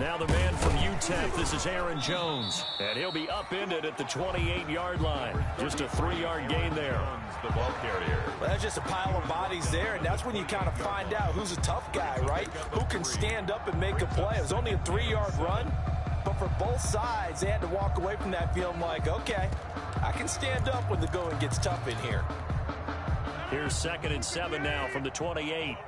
Now the man from UTEP, this is Aaron Jones. And he'll be upended at the 28-yard line. Just a 3-yard gain there. The ball carrier. Well, that's just a pile of bodies there, and that's when you kind of find out who's a tough guy, right? Who can stand up and make a play. It was only a 3-yard run, but for both sides, they had to walk away from that feeling like, okay, I can stand up when the going gets tough in here. Here's 2nd and 7 now from the 28.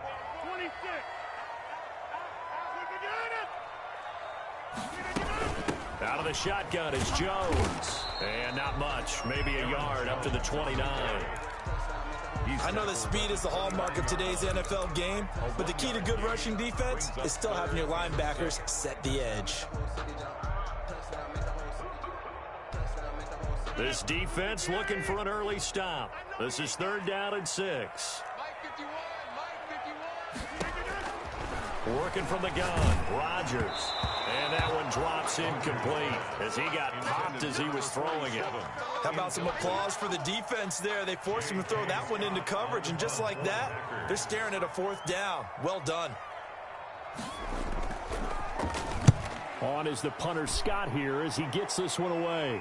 Out of the shotgun is Jones. And not much, maybe a yard up to the 29. I know that speed is the hallmark of today's NFL game, but the key to good rushing defense is still having your linebackers set the edge. This defense looking for an early stop. This is 3rd down and 6. Working from the gun, Rodgers. And that one drops incomplete as he got popped as he was throwing it. How about some applause for the defense there? They forced him to throw that one into coverage, and just like that, they're staring at a 4th down. Well done. On is the punter Scott here as he gets this one away.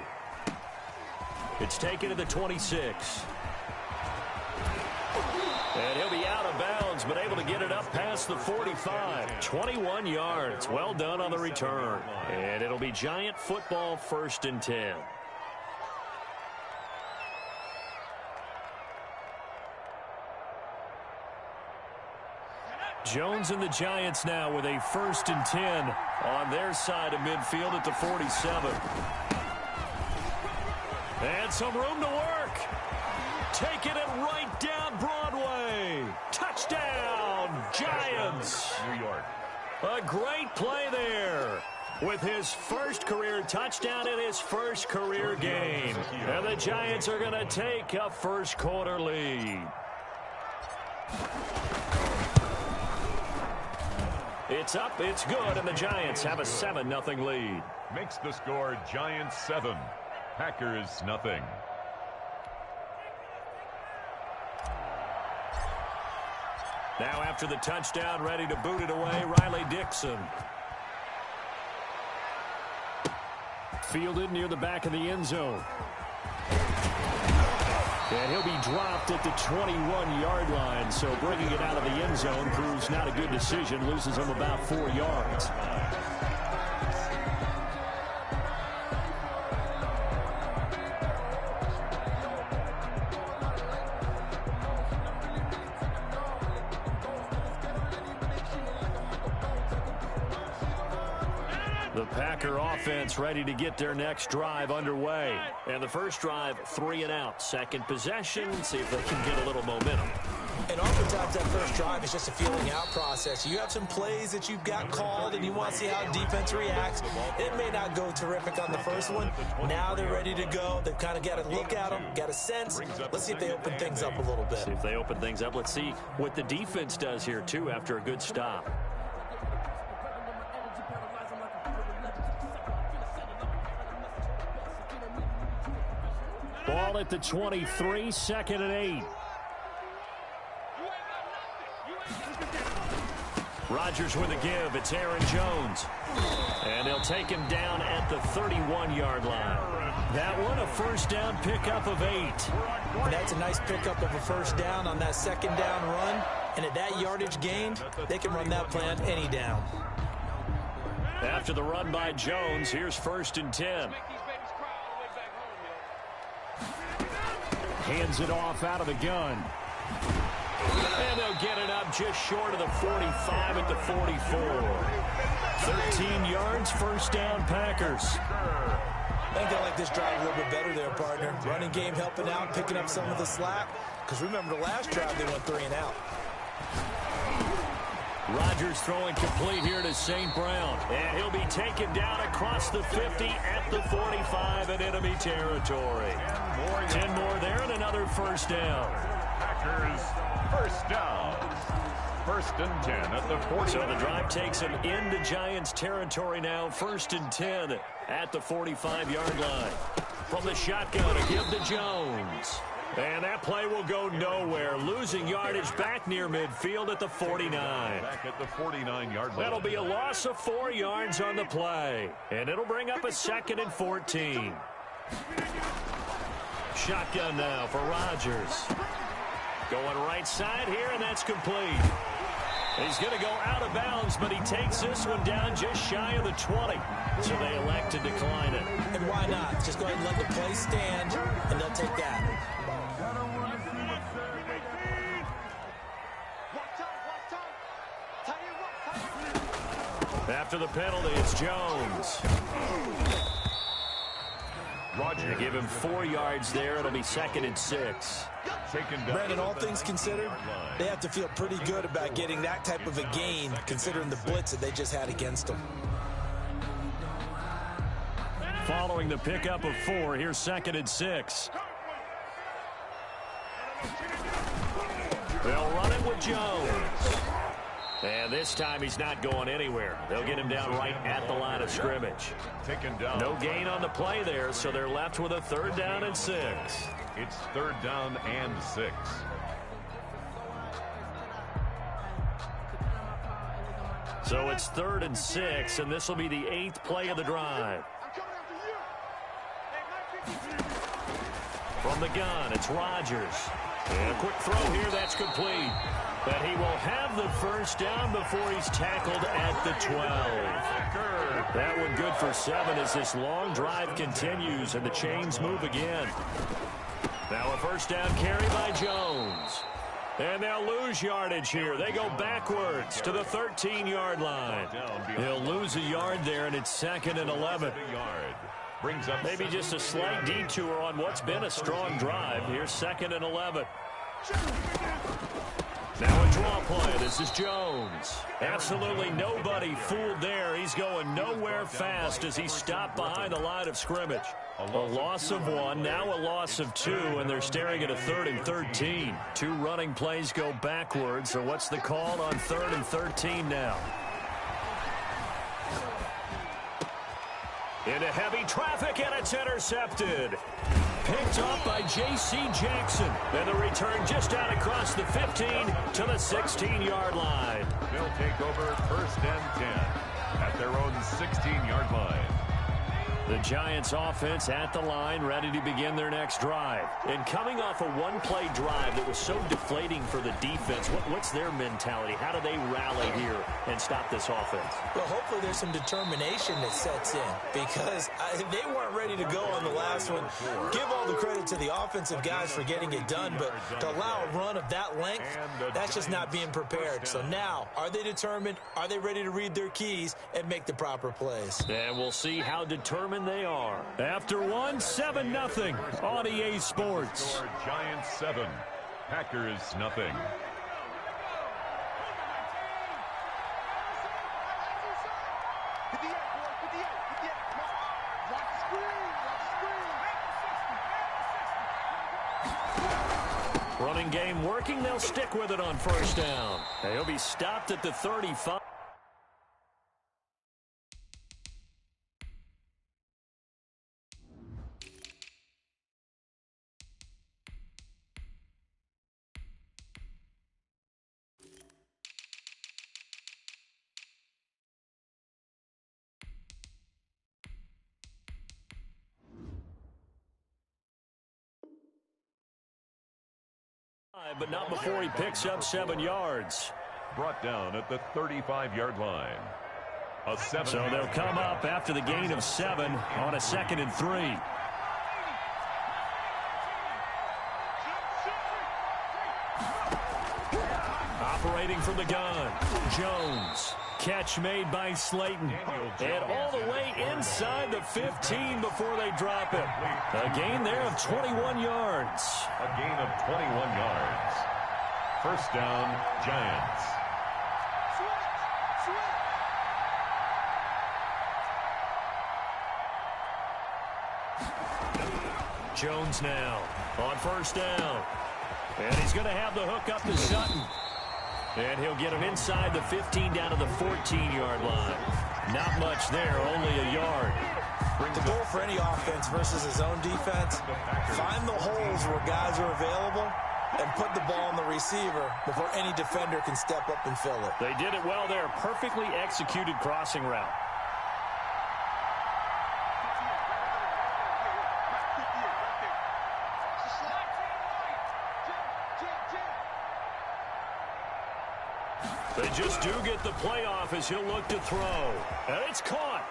It's taken to the 26. And he'll be out of bounds, but able to get it up past the 45. 21 yards. Well done on the return. And it'll be Giant football 1st and 10. Jones and the Giants now with a 1st and 10 on their side of midfield at the 47. And some room to work. Taking it right down Broadway. Touchdown, Giants. New York. A great play there with his first career touchdown in his first career game. And the Giants are going to take a first quarter lead. It's up, it's good, and the Giants have a 7-0 lead. Makes the score Giants 7, Packers nothing. Now after the touchdown, ready to boot it away, Riley Dixon. Fielded near the back of the end zone. And he'll be dropped at the 21-yard line, so bringing it out of the end zone proves not a good decision, loses him about 4 yards. The Packer offense ready to get their next drive underway. And the first drive, 3 and out. Second possession, see if they can get a little momentum. And oftentimes that first drive is just a feeling out process. You have some plays that you've got called and you want to see how defense reacts. It may not go terrific on the first one. Now they're ready to go. They've kind of got to look at them, got a sense. Let's see if they open things up a little bit. See if they open things up. Let's see what the defense does here, too, after a good stop. Ball at the 23, 2nd and 8. Rodgers with a give. It's Aaron Jones. And they'll take him down at the 31-yard line. That one, a first down pickup of 8. That's a nice pickup of a first down on that 2nd down run. And at that yardage gained, they can run that play on any down. After the run by Jones, here's 1st and 10. Hands it off out of the gun. And they'll get it up just short of the 45 at the 44. 13 yards, first down, Packers. I think I like this drive a little bit better there, partner. Running game helping out, picking up some of the slack. Because remember the last drive, they went 3 and out. Rodgers throwing complete here to St. Brown. And he'll be taken down across the 50 at the 45 in enemy territory. 10 more there and another first down. Packers first down. 1st and 10 at the 40. So the drive takes him into Giants territory now. 1st and 10 at the 45-yard line. From the shotgun, a give to Jones. And that play will go nowhere, losing yardage back near midfield at the 49. Back at the 49-yard line. That'll be a loss of 4 yards on the play, and it'll bring up a 2nd and 14. Shotgun now for Rodgers. Going right side here, and that's complete. He's going to go out of bounds, but he takes this one down just shy of the 20. So they elect to decline it. And why not? Just go ahead and let the play stand, and they'll take that. After the penalty, it's Jones. They give him 4 yards there. It'll be 2nd and 6. Brandon, all things considered, they have to feel pretty good about getting that type of a gain, considering the blitz that they just had against them. Following the pickup of 4, here's 2nd and 6. They'll run it with Jones. And this time he's not going anywhere. They'll get him down right at the line of scrimmage. No gain on the play there, so they're left with a 3rd down and 6. It's 3rd down and 6. So it's 3rd and 6, and this will be the 8th play of the drive. From the gun, it's Rodgers. And a quick throw here, that's complete. But he will have the 1st down before he's tackled at the 12. That one good for 7 as this long drive continues and the chains move again. Now a 1st down carry by Jones. And they'll lose yardage here. They go backwards to the 13-yard line. He'll lose a yard there, and it's 2nd and 11. Maybe just a slight detour on what's been a strong drive. Here's 2nd and 11. Now a draw play. This is Jones. Absolutely nobody fooled there. He's going nowhere fast as he stopped behind the line of scrimmage. A loss of 1, now a loss of 2, and they're staring at a 3rd and 13. 2 running plays go backwards, so what's the call on 3rd and 13 now? Into heavy traffic, and it's intercepted. Picked off by J.C. Jackson. And the return just out across the 15 to the 16-yard line. They'll take over 1st and 10 at their own 16-yard line. The Giants offense at the line, ready to begin their next drive. And coming off a one-play drive that was so deflating for the defense, what's their mentality? How do they rally here and stop this offense? Well, hopefully there's some determination that sets in because they weren't ready to go on the last one. Give all the credit to the offensive guys for getting it done, but to allow a run of that length, that's just not being prepared. So now, are they determined? Are they ready to read their keys and make the proper plays? And we'll see how determined they are. After 1, 7-0 on EA Sports. Giants 7, Packers nothing. Running game working. They'll stick with it on 1st down. He'll be stopped at the 35. But not before he picks up 7 yards. Brought down at the 35-yard line. So they'll come up after the gain of 7 on a 2nd and 3. Operating from the gun, Jones. Catch made by Slayton. And all the way inside the 15 before they drop it. A gain there of 21 yards. A gain of 21 yards. 1st down, Giants. Jones now on 1st down. And he's going to have the hook up to Sutton. And he'll get him inside the 15 down to the 14-yard line. Not much there, only a yard. The goal for any offense versus his own defense, find the holes where guys are available and put the ball on the receiver before any defender can step up and fill it. They did it well there. Perfectly executed crossing route. They just do get the play off as he'll look to throw. And it's caught.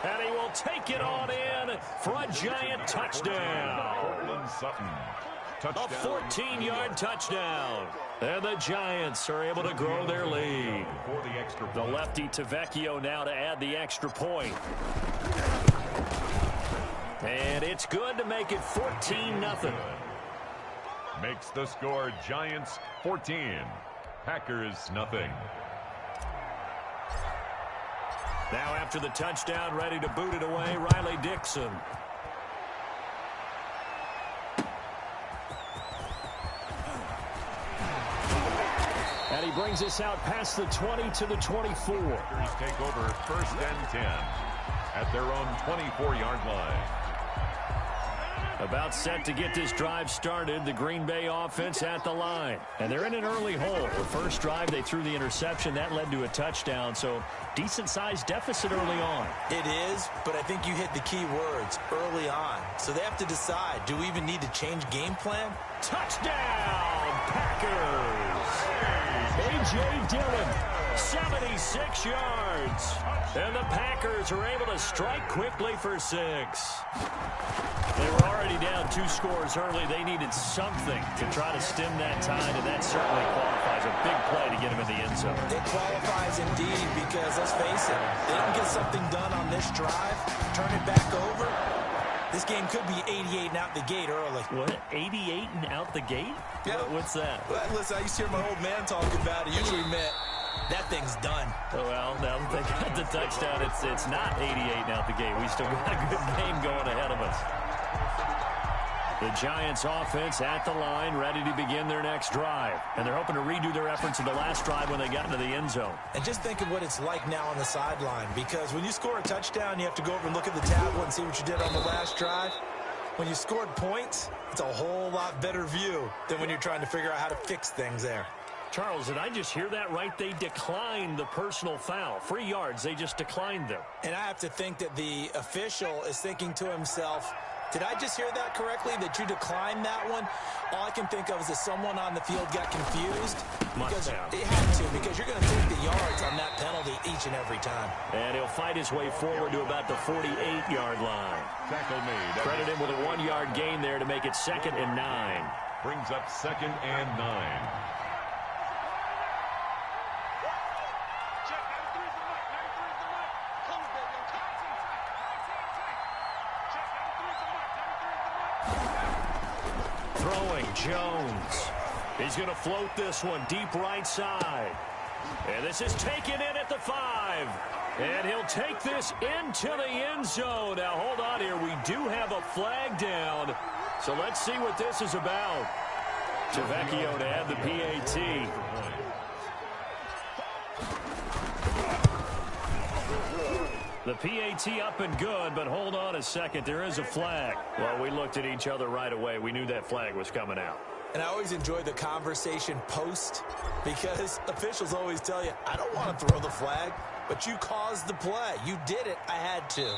And he will take it on in for a giant touchdown. A 14-yard touchdown. And the Giants are able to grow their lead. The lefty Tavecchio now to add the extra point. And it's good to make it 14-0. Makes the score Giants 14. Packers nothing. Now after the touchdown, ready to boot it away, Riley Dixon. And he brings us out past the 20 to the 24. Packers take over 1st and 10 at their own 24-yard line. About set to get this drive started, the Green Bay offense at the line. And they're in an early hole. The first drive, they threw the interception. That led to a touchdown, so decent-sized deficit early on. It is, but I think you hit the key words, early on. So they have to decide, do we even need to change game plan? Touchdown, Packers! A.J. Dillon, 76 yards. And the Packers are able to strike quickly for 6. They were already down 2 scores early. They needed something to try to stem that tide, and that certainly qualifies. A big play to get him in the end zone. It qualifies indeed because, let's face it, they don't get something done on this drive, turn it back over. This game could be 88 and out the gate early. What? 88 and out the gate? Yeah. What's that? Well, listen, I used to hear my old man talk about it. Usually meant that thing's done. Oh, well, now that they got the touchdown, it's not 88 and out the gate. We still got a good game going ahead of us. The Giants offense at the line, ready to begin their next drive. And they're hoping to redo their efforts of the last drive when they got into the end zone. And just think of what it's like now on the sideline, because when you score a touchdown, you have to go over and look at the tablet and see what you did on the last drive. When you scored points, it's a whole lot better view than when you're trying to figure out how to fix things there. Charles, did I just hear that right? They declined the personal foul. 3 yards, they just declined them. And I have to think that the official is thinking to himself, did I just hear that correctly, that you declined that one? All I can think of is that someone on the field got confused. Because it had to, because you're going to take the yards on that penalty each and every time. And he'll fight his way forward to about the 48-yard line. Tackle made. Credit him with a 1-yard gain there to make it 2nd and 9. Brings up 2nd and 9. Throwing Jones. He's going to float this one deep right side. And this is taken in at the 5. And he'll take this into the end zone. Now, hold on here. We do have a flag down. So let's see what this is about. Tavecchio to add the PAT. The PAT up and good, but hold on a second. There is a flag. Well, we looked at each other right away. We knew that flag was coming out. And I always enjoy the conversation post because officials always tell you, I don't want to throw the flag, but you caused the play. You did it. I had to.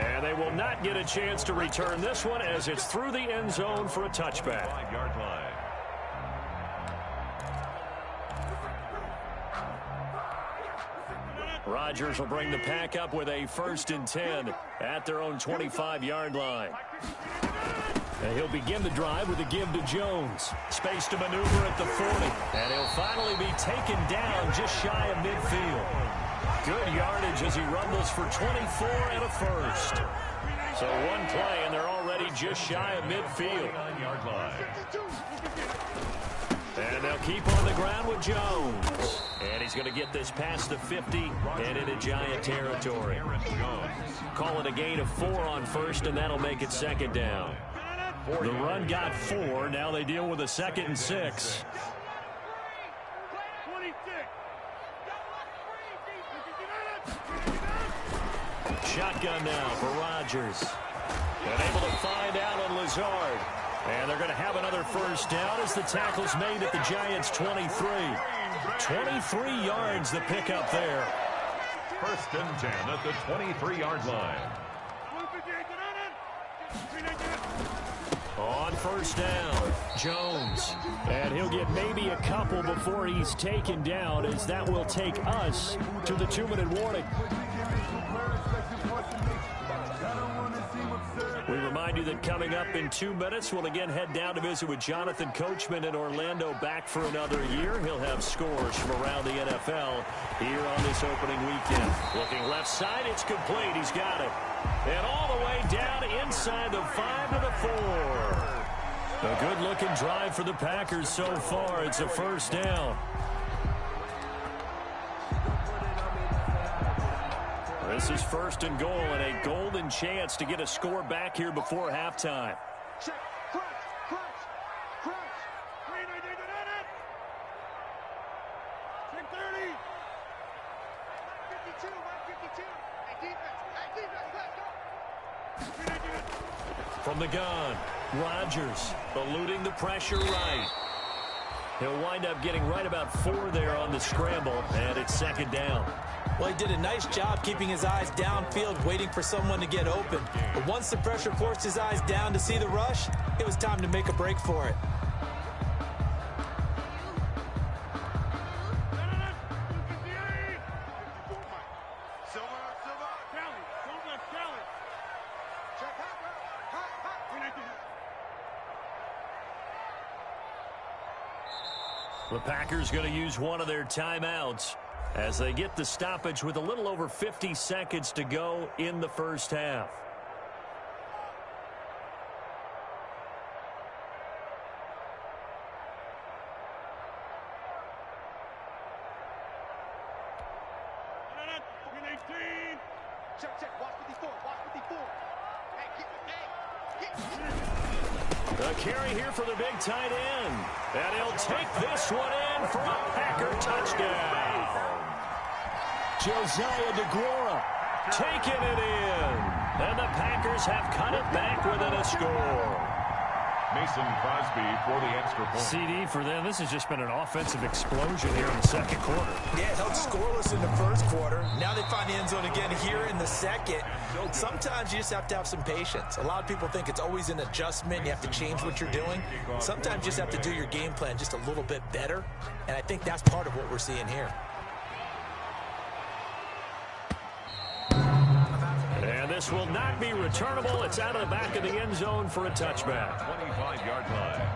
And they will not get a chance to return this one as it's through the end zone for a touchback. 5-yard line. Rodgers will bring the pack up with a 1st and 10 at their own 25-yard line. And he'll begin the drive with a give to Jones. Space to maneuver at the 40. And he'll finally be taken down just shy of midfield. Good yardage as he rumbles for 24 and a 1st. So one play, and they're already just shy of midfield. 9-yard line. And they'll keep on the ground with Jones. And he's going to get this past the 50 and into Giant territory. Call it a gain of 4 on 1st, and that'll make it 2nd down. The run got 4. Now they deal with a 2nd and 6. shotgun now for Rodgers. And able to find out on Lazard. And they're going to have another first down as the tackle's made at the Giants' 23. 23 yards the pickup there. First and 10 at the 23-yard line. On first down, Jones. And he'll get maybe a couple before he's taken down, as that will take us to the 2-minute warning. We remind you that coming up in 2 minutes, we'll again head down to visit with Jonathan Coachman in Orlando, back for another year. He'll have scores from around the NFL here on this opening weekend. Looking left side, it's complete. He's got it. And all the way down inside the 5 to the 4. A good-looking drive for the Packers so far. It's a first down. This is first and goal, and a golden chance to get a score back here before halftime. Check, crunch, crunch, crunch. Check 30. 152, 152. Hey, defense, let's go. From the gun, Rodgers eluding the pressure right. He'll wind up getting right about 4 there on the scramble, and it's second down. Well, he did a nice job keeping his eyes downfield, waiting for someone to get open. But once the pressure forced his eyes down to see the rush, it was time to make a break for it. The Packers going to use one of their timeouts as they get the stoppage with a little over 50 seconds to go in the first half. A carry here for the big tight end. And he'll take this one in for a Packer touchdown. Josiah DeGuara taking it in. And the Packers have cut it back within a score. Mason Crosby for the extra point. CD for them. This has just been an offensive explosion here in the second quarter. Yeah, it held scoreless in the first quarter. Now they find the end zone again here in the second. Sometimes you just have to have some patience. A lot of people think it's always an adjustment. You have to change what you're doing. Sometimes you just have to do your game plan just a little bit better. And I think that's part of what we're seeing here. And this will not be returnable. It's out of the back of the end zone for a touchback. 25-yard line.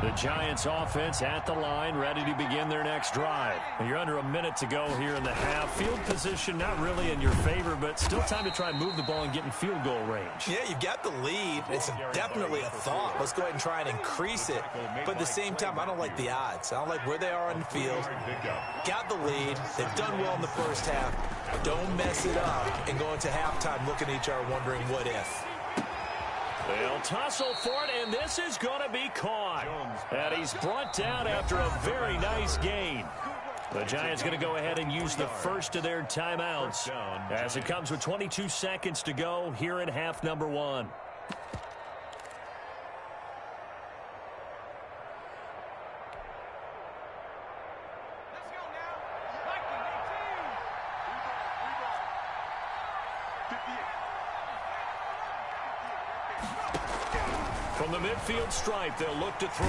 The Giants offense at the line, ready to begin their next drive. You're under a minute to go here in the half. Field position not really in your favor, but still time to try and move the ball and get in field goal range. Yeah, you've got the lead. It's definitely a thought. Let's go ahead and try and increase it. But at the same time, I don't like the odds. I don't like where they are on the field. Got the lead. They've done well in the first half. Don't mess it up and go into halftime looking at each other wondering what if. They'll tussle for it, and this is going to be caught. And he's brought down after a very nice gain. The Giants going to go ahead and use the first of their timeouts as it comes with 22 seconds to go here in half number 1. From the midfield stripe, they'll look to throw.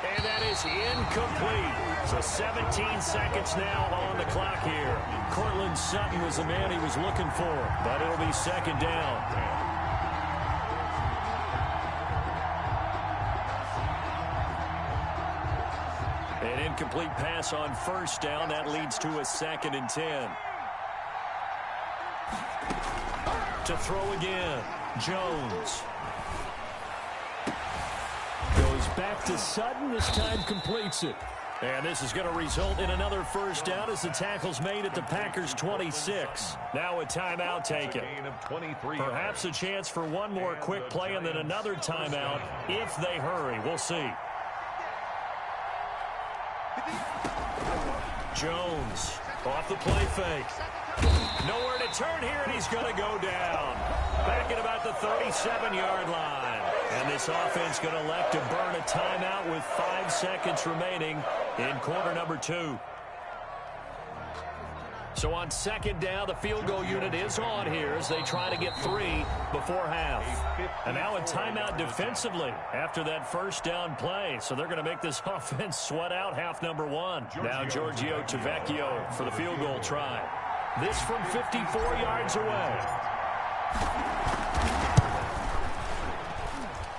And that is incomplete. So 17 seconds now on the clock here. Cortland Sutton was the man he was looking for, but it'll be second down. An incomplete pass on first down. That leads to a 2nd and 10. To throw again, Jones. Goes back to Sutton. This time completes it. And this is going to result in another first down as the tackle's made at the Packers' 26. Now a timeout taken. Perhaps a chance for one more quick play and then another timeout if they hurry. We'll see. Jones off the play fake. Nowhere to turn here, and he's going to go down. Back at about the 37-yard line. And this offense going to elect to burn a timeout with 5 seconds remaining in quarter number 2. So on second down, the field goal unit is on here as they try to get 3 before half. And now a timeout defensively after that first down play. So they're going to make this offense sweat out half number 1. Now Giorgio Tavecchio for the field goal try. This from 54 yards away.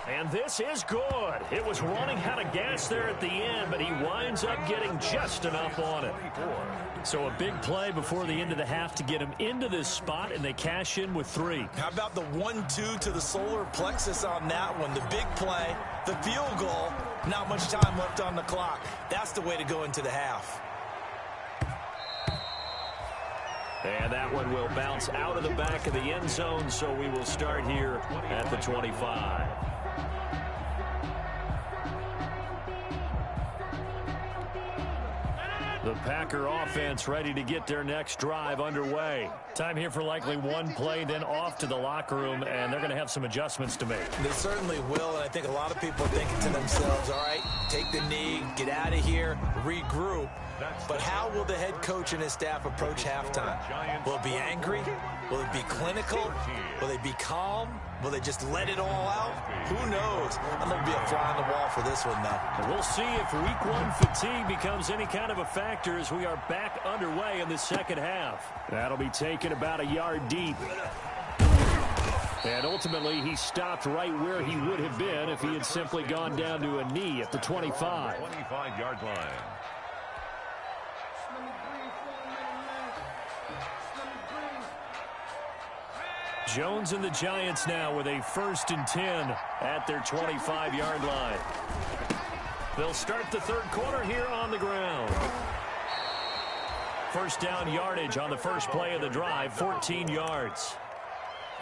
And this is good. It was running out of gas there at the end, but he winds up getting just enough on it. So a big play before the end of the half to get him into this spot, and they cash in with 3. How about the 1-2 to the solar plexus on that one? The big play, the field goal, not much time left on the clock. That's the way to go into the half. And that one will bounce out of the back of the end zone, so we will start here at the 25. The Packer offense ready to get their next drive underway. Time here for likely one play, then off to the locker room, and they're going to have some adjustments to make. They certainly will, and I think a lot of people are thinking to themselves, all right, take the knee, get out of here, regroup. But how will the head coach and his staff approach halftime? Will it be angry? Will it be clinical? Will they be calm? Will they just let it all out? Who knows? I'm going to be a fly on the wall for this one, though. And we'll see if week 1 fatigue becomes any kind of a factor as we are back underway in the second half. That'll be taken about a yard deep. And ultimately, he stopped right where he would have been if he had simply gone down to a knee at the 25. 25-yard line. Jones and the Giants now with a 1st and 10 at their 25-yard line. They'll start the third quarter here on the ground. First down yardage on the first play of the drive, 14 yards.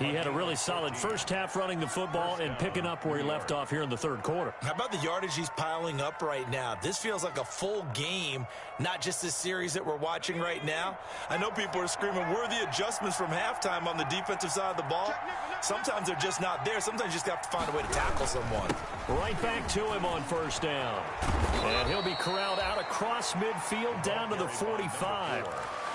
He had a really solid first half running the football and picking up where he left off here in the third quarter. How about the yardage he's piling up right now? This feels like a full game, not just this series that we're watching right now. I know people are screaming, where are the adjustments from halftime on the defensive side of the ball? Sometimes they're just not there. Sometimes you just have to find a way to tackle someone. Right back to him on first down. And he'll be corralled out across midfield down to the 45.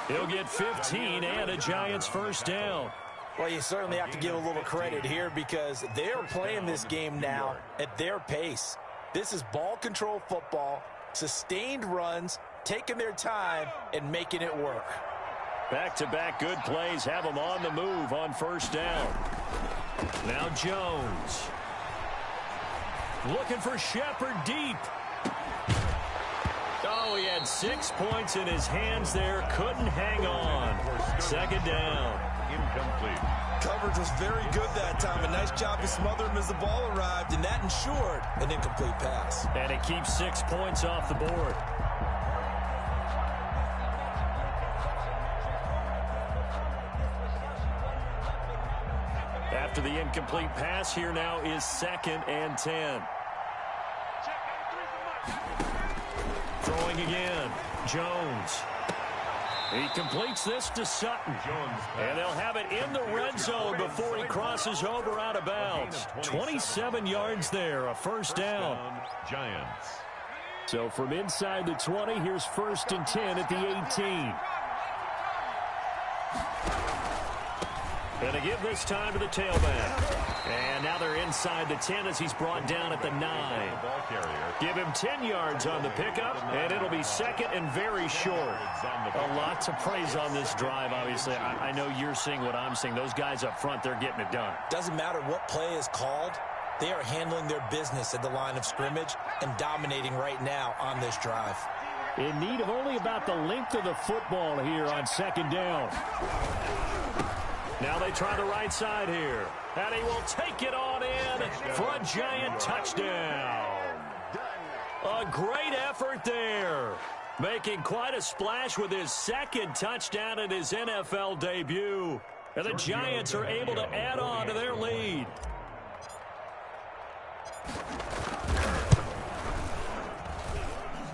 He'll get 15 and a Giants first down. Well, you certainly have to give a little credit here because they're playing this game now at their pace. This is ball control football, sustained runs, taking their time, and making it work. Back-to-back good plays have them on the move on first down. Now Jones. Looking for Shepard deep. Oh, he had 6 points in his hands there. Couldn't hang on. Second down. Incomplete. Coverage was very good that time. A nice job to smother him as the ball arrived, and that ensured an incomplete pass. And it keeps 6 points off the board. After the incomplete pass, here now is 2nd and 10. Throwing again. Jones. He completes this to Sutton. And they'll have it in the red zone before he crosses over out of bounds. 27 yards there, a first down. Giants. So from inside the 20, here's 1st and 10 at the 18. Going to give this time to the tailback. And now they're inside the 10 as he's brought down at the 9. Give him 10 yards on the pickup, and it'll be 2nd and very short. A lot to praise on this drive, obviously. I know you're seeing what I'm seeing. Those guys up front, they're getting it done. Doesn't matter what play is called. They are handling their business at the line of scrimmage and dominating right now on this drive. In need of only about the length of the football here on 2nd down. Now they try the right side here. And he will take it on in for a Giant touchdown. A great effort there. Making quite a splash with his 2nd touchdown in his NFL debut. And the Giants are able to add on to their lead.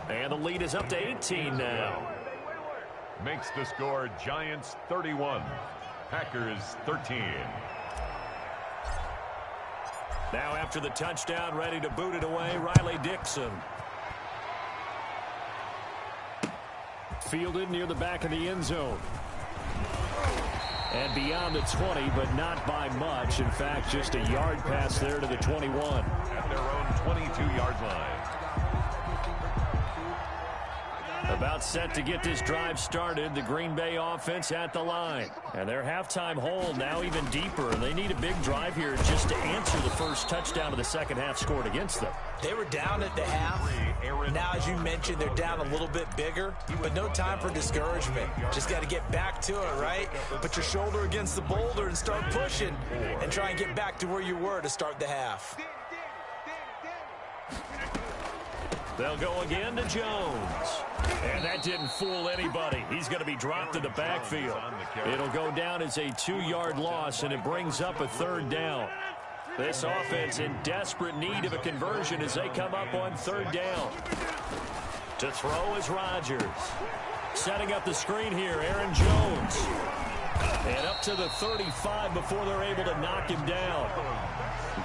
And the lead is up to 18 now. Makes the score Giants 31, Packers 13. Now after the touchdown, ready to boot it away, Riley Dixon. Fielded near the back of the end zone. And beyond the 20, but not by much. In fact, just a yard pass there to the 21. At their own 22-yard line. About set to get this drive started, the Green Bay offense at the line. And their halftime hole now even deeper. They need a big drive here just to answer the first touchdown of the second half scored against them. They were down at the half. Now, as you mentioned, they're down a little bit bigger, but no time for discouragement. Just got to get back to it, right? Put your shoulder against the boulder and start pushing and try and get back to where you were to start the half. They'll go again to Jones. And that didn't fool anybody. He's going to be dropped in the backfield. It'll go down as a 2-yard loss, and it brings up a third down. This offense in desperate need of a conversion as they come up on third down. To throw is Rodgers. Setting up the screen here, Aaron Jones. And up to the 35 before they're able to knock him down.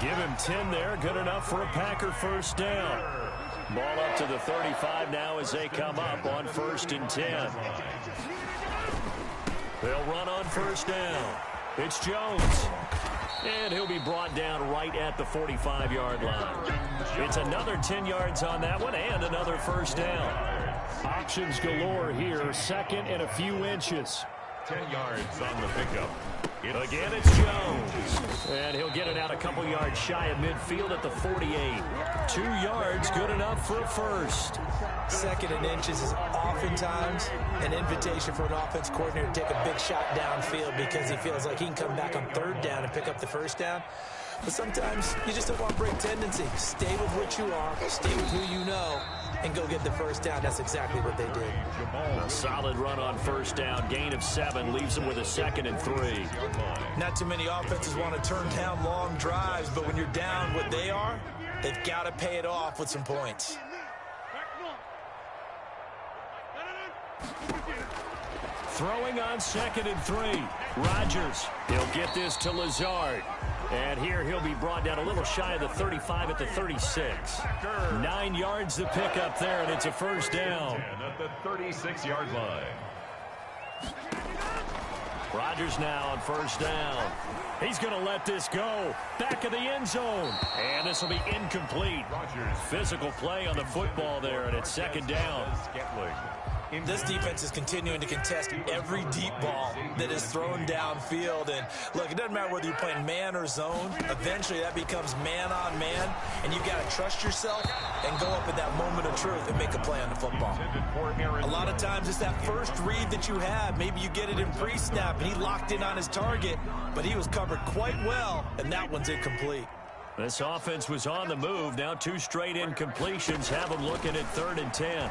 Give him 10 there, good enough for a Packer first down. Ball up to the 35 now as they come up on 1st and 10. They'll run on first down. It's Jones. And he'll be brought down right at the 45-yard line. It's another 10 yards on that one and another first down. Options galore here. Second and a few inches. 10 yards on the pickup. Again, it's Jones. And he'll get it out a couple yards shy of midfield at the 48. 2 yards, good enough for a first. Second and inches is oftentimes an invitation for an offense coordinator to take a big shot downfield because he feels like he can come back on third down and pick up the first down. But sometimes you just don't want to break tendency. Stay with what you are, stay with who you know, and go get the first down. That's exactly what they did. A solid run on first down. Gain of 7 leaves them with a 2nd and 3. Not too many offenses want to turn down long drives, but when you're down what they are, they've got to pay it off with some points. Throwing on 2nd and 3. Rodgers. He'll get this to Lazard. And here he'll be brought down a little shy of the 35 at the 36. 9 yards to pick up there, and it's a first down. And at the 36-yard line. Rodgers now on first down. He's going to let this go. Back of the end zone. And this will be incomplete. Rodgers. Physical play on the football there, and it's 2nd down. This defense is continuing to contest every deep ball that is thrown downfield. And look, it doesn't matter whether you're playing man or zone. Eventually that becomes man on man, and you've got to trust yourself and go up at that moment of truth and make a play on the football. A lot of times it's that first read that you have. Maybe you get it in pre-snap, and he locked in on his target, but he was covered quite well, and that one's incomplete. This offense was on the move. Now 2 straight incompletions have them looking at 3rd and 10.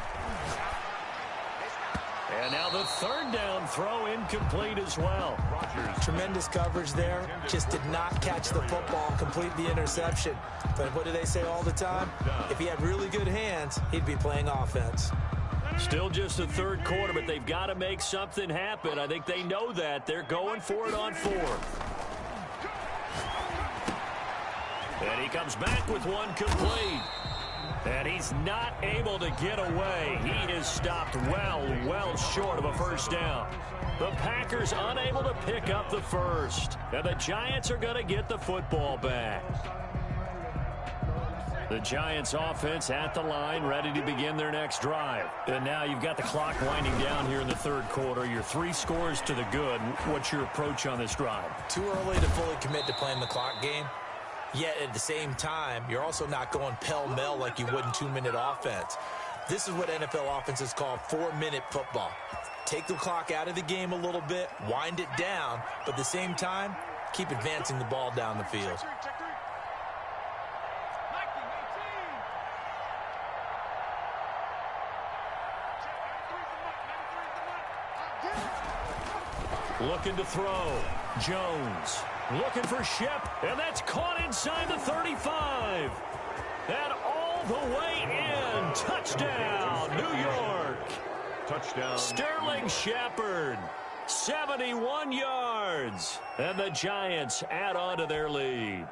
And now the third down throw incomplete as well. Rodgers. Tremendous coverage there. Just did not catch the football, complete the interception. But what do they say all the time? If he had really good hands, he'd be playing offense. Still just the 3rd quarter, but they've got to make something happen. I think they know that. They're going for it on 4th. And he comes back with one complete. And he's not able to get away. He is stopped well short of a first down. The Packers unable to pick up the first. And the Giants are going to get the football back. The Giants offense at the line, ready to begin their next drive. And now you've got the clock winding down here in the 3rd quarter. Your 3 scores to the good. What's your approach on this drive? Too early to fully commit to playing the clock game. Yet at the same time, you're also not going pell-mell like you would in 2-minute offense. This is what NFL offenses call 4-minute football. Take the clock out of the game a little bit, wind it down, but at the same time, keep advancing the ball down the field. Looking to throw. Jones. Looking for Shep, and that's caught inside the 35. And all the way in. Touchdown, New York. Touchdown. Sterling Shepard, 71 yards. And the Giants add on to their lead.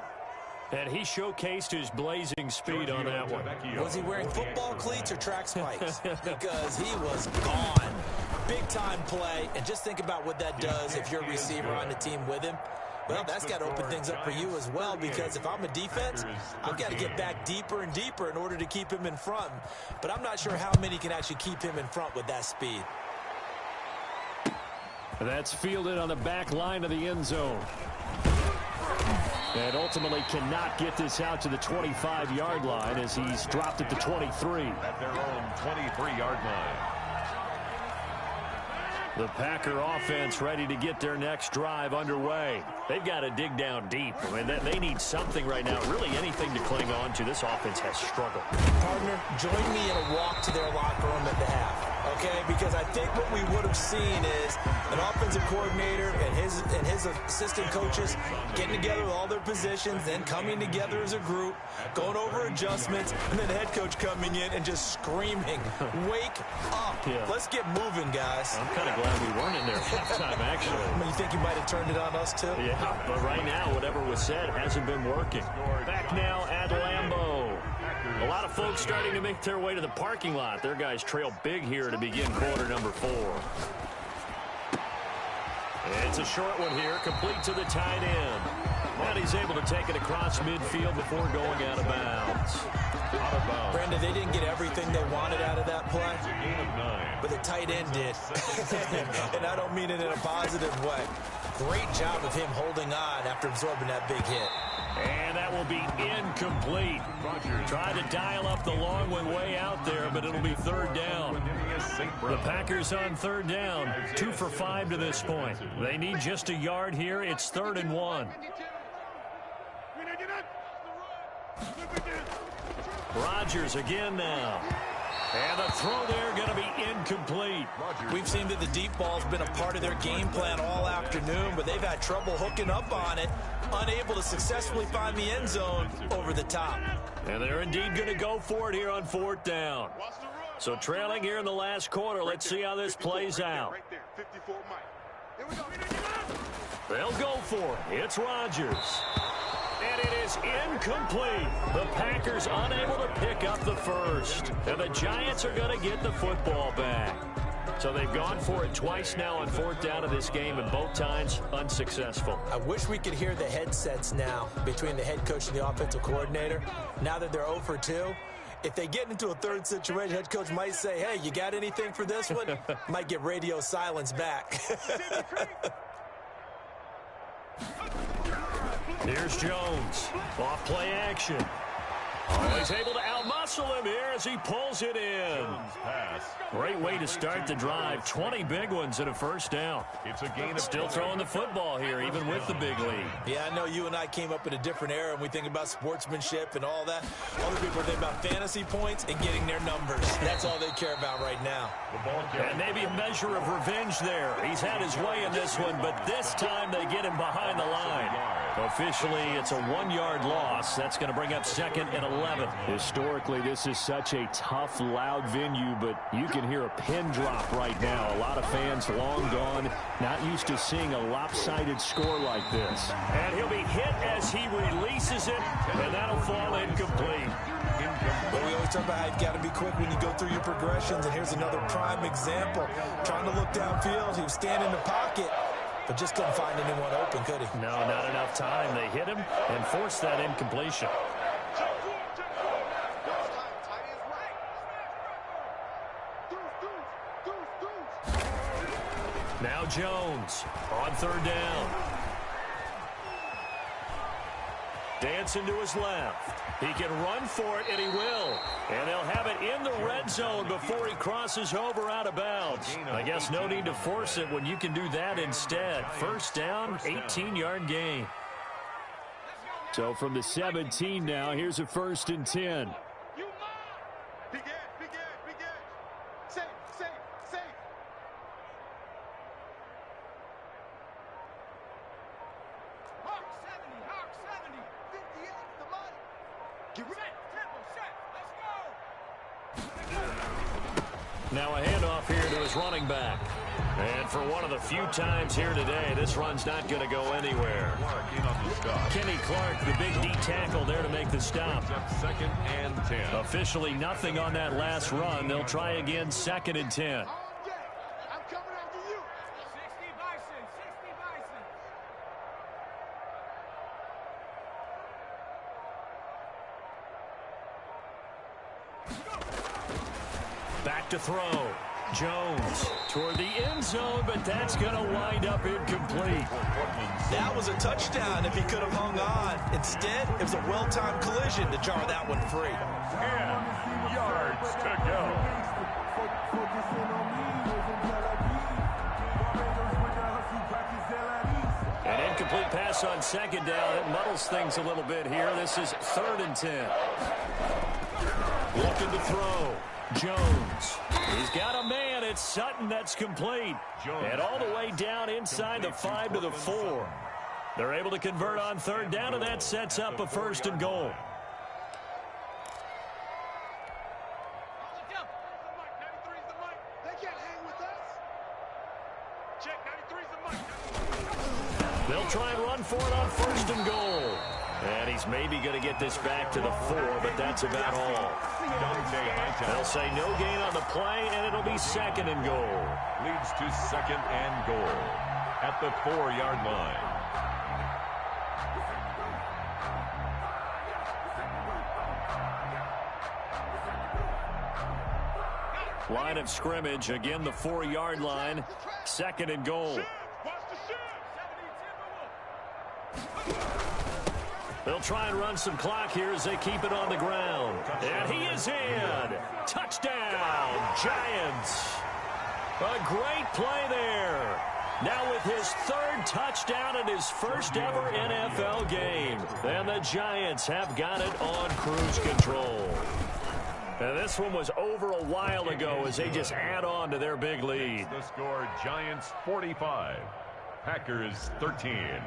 And he showcased his blazing speed on that one. Was he wearing football cleats or track spikes? Because he was gone. Big-time play. And just think about what that does if you're a receiver on the team with him. Well, that's got to open things up for you as well, because if I'm a defense, I've got to get back deeper and deeper in order to keep him in front. But I'm not sure how many can actually keep him in front with that speed. That's fielded on the back line of the end zone. And ultimately cannot get this out to the 25-yard line as he's dropped it to 23. At their own 23-yard line. The Packer offense ready to get their next drive underway. They've got to dig down deep. I mean, they need something right now, really anything to cling on to. This offense has struggled. Partner, join me in a walk to their locker room at the half, okay? Because I think what we would have seen is an offensive coordinator and his assistant coaches getting together with all their positions, then coming together as a group, going over adjustments, and then the head coach coming in and just screaming, "Wake up. Yeah. Let's get moving, guys." I'm kind of glad we weren't in there at halftime, actually. I mean, you think you might have turned it on us, too? Yeah, but right now, whatever was said hasn't been working. Back now at Lambeau. A lot of folks starting to make their way to the parking lot. Their guys trail big here to begin quarter number 4. It's a short one here, complete to the tight end. And he's able to take it across midfield before going out of bounds. Brenda, they didn't get everything they wanted out of that play, Gain of 9. but the tight end did. And I don't mean it in a positive way. Great job of him holding on after absorbing that big hit. And that will be incomplete. Tried to dial up the long one way out there, but it'll be third down. The Packers on third down, 2 for 5 to this point. They need just a yard here. It's 3rd and 1. Rodgers again now. And the throw there going to be incomplete. We've seen that the deep ball's been a part of their game plan all afternoon, but they've had trouble hooking up on it, unable to successfully find the end zone over the top. And they're indeed going to go for it here on 4th down. So trailing here in the last quarter, let's see how this plays out. They'll go for it. It's Rodgers. And it is incomplete. The Packers unable to pick up the first. And the Giants are going to get the football back. So they've gone for it twice now on 4th down of this game, and both times unsuccessful. I wish we could hear the headsets now between the head coach and the offensive coordinator. Now that they're 0 for 2, if they get into a third situation, head coach might say, "Hey, you got anything for this one?" Might get radio silence back. Here's Jones. Off play action. Oh, he's able to outmuscle him here as he pulls it in. Great way to start the drive. 20 big ones and a first down. It's a gain of Still throwing the football here, even with the big lead. Yeah, I know you and I came up in a different era, and we think about sportsmanship and all that. Other people think about fantasy points and getting their numbers. That's all they care about right now. And maybe a measure of revenge there. He's had his way in this one, but this time they get him behind the line. Officially, it's a 1-yard loss. That's going to bring up 2nd and 11. Historically, this is such a tough, loud venue, but you can hear a pin drop right now. A lot of fans long gone, not used to seeing a lopsided score like this. And he'll be hit as he releases it, and that'll fall incomplete. But we always talk about how you've got to be quick when you go through your progressions, and here's another prime example. Trying to look downfield, he was standing in the pocket, but just couldn't find anyone open, could he? No, not enough time. They hit him and forced that incompletion. Now Jones on 3rd down. Dancing to his left. He can run for it, and he will. And they'll have it in the red zone before he crosses over out of bounds. I guess no need to force it when you can do that instead. First down, 18-yard gain. So from the 17 now, here's a 1st and 10. Now a handoff here to his running back. And for one of the few times here today, this run's not going to go anywhere. Kenny Clark, the big D tackle there to make the stop. 2nd and 10. Officially nothing on that last run. They'll try again 2nd and 10. I'm coming after you. 60 Bison, 60 Bison. Back to throw. Jones toward the end zone, but that's going to wind up incomplete. That was a touchdown if he could have hung on. Instead, it was a well-timed collision to jar that one free. 10 yards to go. An incomplete pass on 2nd down. It muddles things a little bit here. This is 3rd and 10. Looking to throw. Jones. He's got a man. It's Sutton that's complete. And all the way down inside the 5 to the 4. They're able to convert on 3rd down, and that sets up a 1st and goal. They can't hang with us. Check, 93's the mic. They'll try and run for it on 1st and goal. And he's maybe going to get this back to the 4, but that's about all. They'll say no gain on the play, and it'll be 2nd and goal. Leads to 2nd and goal at the 4-yard line. Line of scrimmage, again the 4-yard line, 2nd and goal. They'll try and run some clock here as they keep it on the ground. And he is in. Touchdown, Giants. A great play there. Now with his 3rd touchdown in his first ever NFL game. And the Giants have got it on cruise control. And this one was over a while ago as they just add on to their big lead. The score, Giants 45, Packers 13.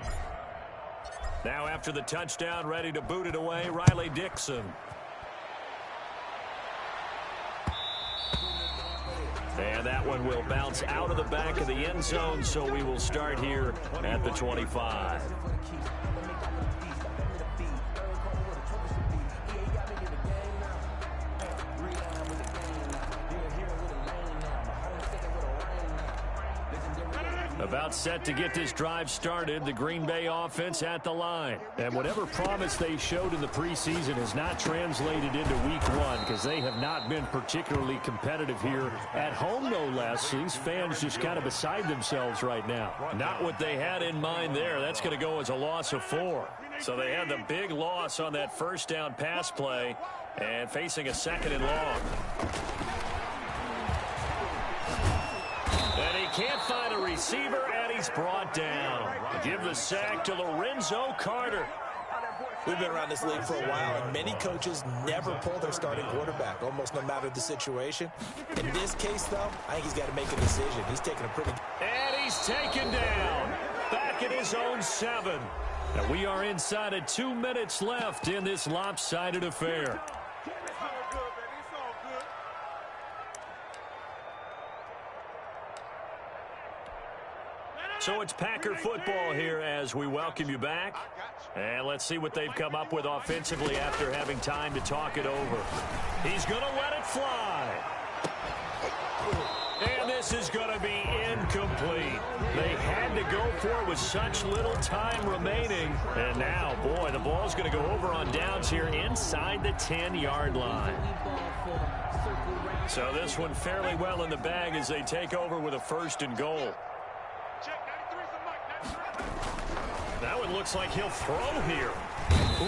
Now after the touchdown, ready to boot it away, Riley Dixon. And that one will bounce out of the back of the end zone, so we will start here at the 25. About set to get this drive started, the Green Bay offense at the line. And whatever promise they showed in the preseason has not translated into week 1 because they have not been particularly competitive here at home, no less. These fans just kind of beside themselves right now. Not what they had in mind there. That's going to go as a loss of 4. So they had the big loss on that 1st down pass play and facing a 2nd and long. And he can't find a receiver, and he's brought down. Give the sack to Lorenzo Carter. We've been around this league for a while, and many coaches never pull their starting quarterback, almost no matter the situation. In this case, though, I think he's got to make a decision. He's taking a pretty... And he's taken down. Back at his own 7. And we are inside of 2 minutes left in this lopsided affair. So it's Packer football here as we welcome you back. And let's see what they've come up with offensively after having time to talk it over. He's going to let it fly. And this is going to be incomplete. They had to go for it with such little time remaining. And now, boy, the ball's going to go over on downs here inside the 10-yard line. So this one fairly well in the bag as they take over with a 1st and goal. That one looks like he'll throw here.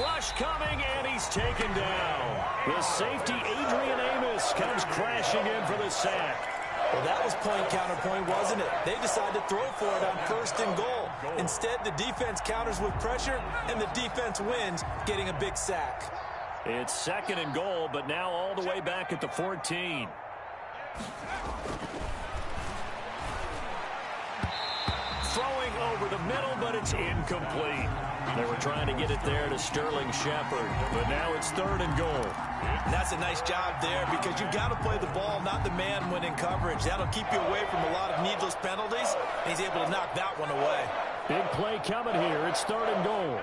Rush coming, and he's taken down. The safety, Adrian Amos, comes crashing in for the sack. Well, that was point counterpoint, wasn't it? They decided to throw for it on 1st and goal. Instead, the defense counters with pressure, and the defense wins, getting a big sack. It's 2nd and goal, but now all the way back at the 14. Throwing over the middle, but it's incomplete. They were trying to get it there to Sterling Shepard, but now it's 3rd and goal. And that's a nice job there because you've got to play the ball, not the man when in coverage. That'll keep you away from a lot of needless penalties. And he's able to knock that one away. Big play coming here. It's 3rd and goal.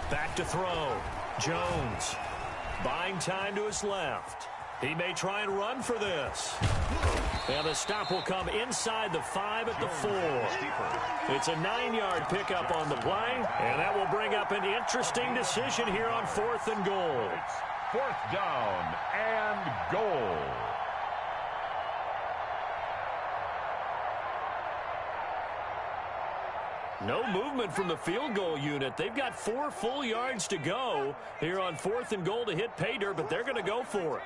Back to throw. Jones buying time to his left. He may try and run for this. And the stop will come inside the 5 at the 4. It's a 9-yard pickup on the play, and that will bring up an interesting decision here on 4th and goal. 4th down and goal. No movement from the field goal unit. They've got 4 full yards to go here on 4th and goal to hit pay dirt, but they're going to go for it.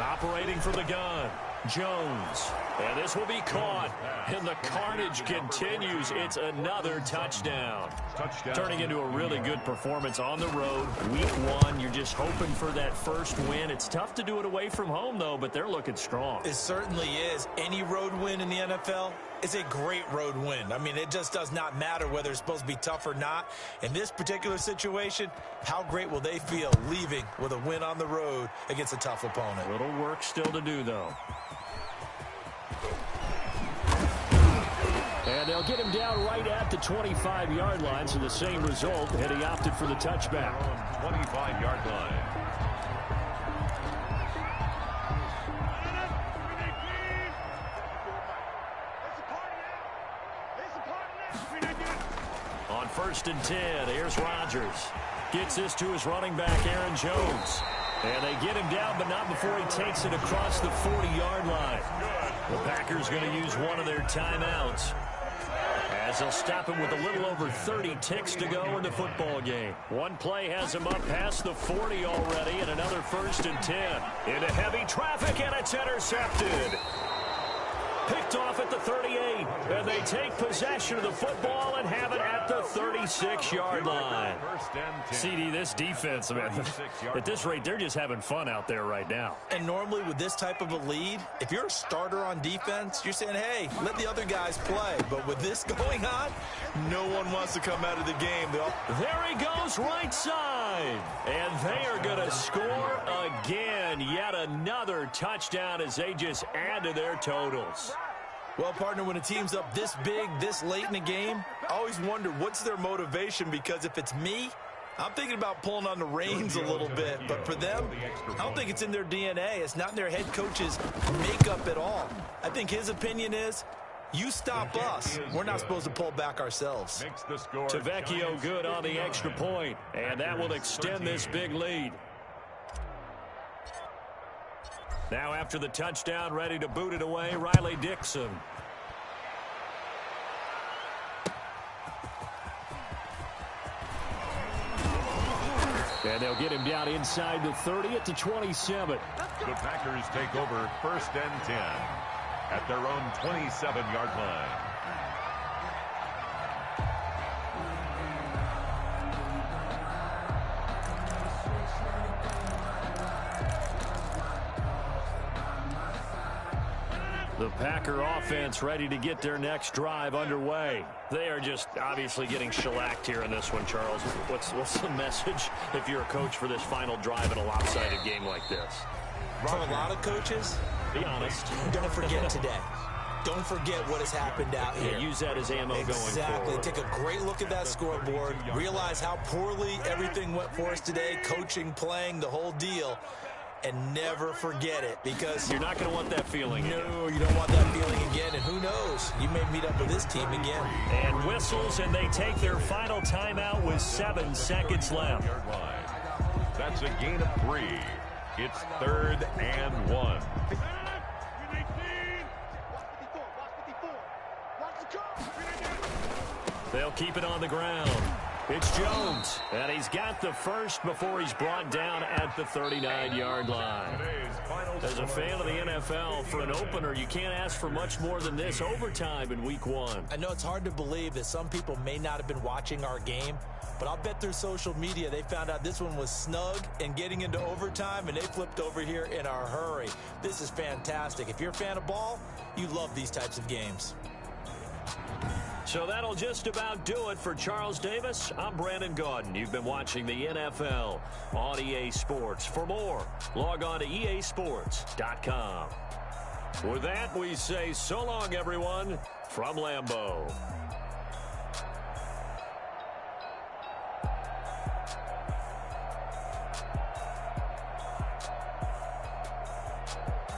Operating from the gun, Jones. And this will be caught. And the carnage continues. It's another touchdown. Turning into a really good performance on the road. Week 1, you're just hoping for that first win. It's tough to do it away from home, though, but they're looking strong. It certainly is. Any road win in the NFL is a great road win. I mean, it just does not matter whether it's supposed to be tough or not. In this particular situation, how great will they feel leaving with a win on the road against a tough opponent? A little work still to do, though. And they'll get him down right at the 25-yard line, so the same result, and he opted for the touchback. 25-yard line. On 1st and 10, here's Rodgers. Gets this to his running back, Aaron Jones. And they get him down, but not before he takes it across the 40-yard line. The Packers going to use one of their timeouts, as they'll stop him with a little over 30 ticks to go in the football game. One play has him up past the 40 already, and another 1st and 10. Into heavy traffic, and it's intercepted. Picked off at the 38, and they take possession of the football and have it at the 36-yard line. CD, this defense, man, at this rate, they're just having fun out there right now. And normally with this type of a lead, if you're a starter on defense, you're saying, hey, let the other guys play. But with this going on, no one wants to come out of the game. There he goes, right side. And they are going to score again. Yet another touchdown as they just add to their totals. Well, partner, when a team's up this big, this late in the game, I always wonder what's their motivation, because if it's me, I'm thinking about pulling on the reins a little bit. But for them, I don't think it's in their DNA. It's not in their head coach's makeup at all. I think his opinion is, you stop us. We're not supposed to pull back ourselves. Tavecchio good on the extra point, and that will extend this big lead. Now after the touchdown, ready to boot it away, Riley Dixon. And they'll get him down inside the 30 at the 27. The Packers take over 1st and 10 at their own 27-yard line. The Packer offense ready to get their next drive underway. They are just obviously getting shellacked here in this one, Charles. What's the message if you're a coach for this final drive in a lopsided game like this? For a lot of coaches, be honest. Don't forget today. Don't forget what has happened out here. Use that as ammo going forward. Exactly. Take a great look at that scoreboard. Realize how poorly everything went for us today. Coaching, playing, the whole deal. And never forget it, because you're not going to want that feeling again. No, you don't want that feeling again. And who knows? You may meet up with this team again. And whistles, and they take their final timeout with 7 seconds left. That's a gain of 3. It's 3rd and 1. They'll keep it on the ground. It's Jones, and he's got the first before he's brought down at the 39-yard line. As a fan of the NFL, for an opener, you can't ask for much more than this overtime in Week 1. I know it's hard to believe that some people may not have been watching our game, but I'll bet through social media they found out this one was snug and getting into overtime, and they flipped over here in a hurry. This is fantastic. If you're a fan of ball, you love these types of games. So that'll just about do it for Charles Davis. I'm Brandon Gaudin. You've been watching the NFL on EA Sports. For more, log on to easports.com. With that, we say so long, everyone, from Lambeau.